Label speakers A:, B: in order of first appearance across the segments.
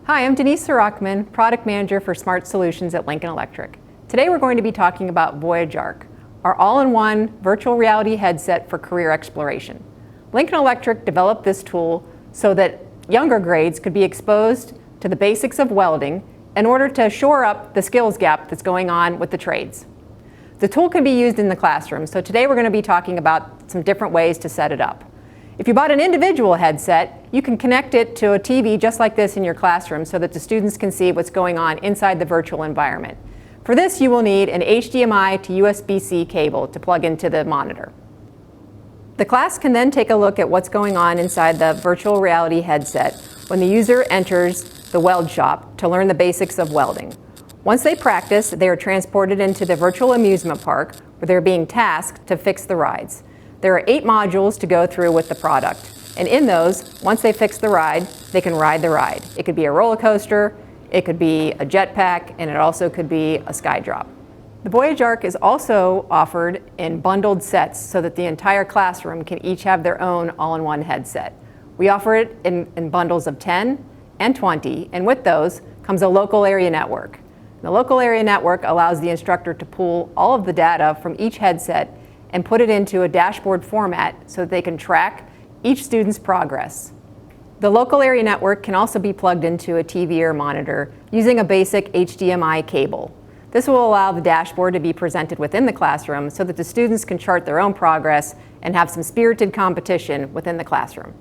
A: Hi, I'm Denise Sirachman, Product Manager for Smart Solutions at Lincoln Electric. Today we're going to be talking about Voyage Arc, our all-in-one virtual reality headset for career exploration. Lincoln Electric developed this tool so that younger grades could be exposed to the basics of welding in order to shore up the skills gap that's going on with the trades. The tool can be used in the classroom, so today we're going to be talking about some different ways to set it up. If you bought an individual headset, you can connect it to a TV just like this in your classroom so that the students can see what's going on inside the virtual environment. For this, you will need an HDMI to USB-C cable to plug into the monitor. The class can then take a look at what's going on inside the virtual reality headset when the user enters the weld shop to learn the basics of welding. Once they practice, they are transported into the virtual amusement park where they're being tasked to fix the rides. There are 8 modules to go through with the product, and in those, once they fix the ride, they can ride the ride. It could be a roller coaster, it could be a jetpack, and it also could be a skydrop. The Voyage Arc is also offered in bundled sets so that the entire classroom can each have their own all-in-one headset. We offer it in bundles of 10 and 20, and with those comes a local area network. The local area network allows the instructor to pull all of the data from each headset and put it into a dashboard format so that they can track each student's progress. The local area network can also be plugged into a TV or monitor using a basic HDMI cable. This will allow the dashboard to be presented within the classroom so that the students can chart their own progress and have some spirited competition within the classroom.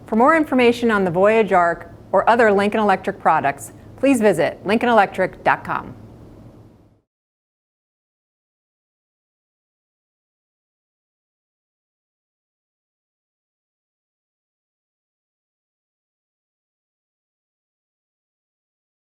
A: For more information on the Voyage Arc or other Lincoln Electric products, please visit lincolnelectric.com.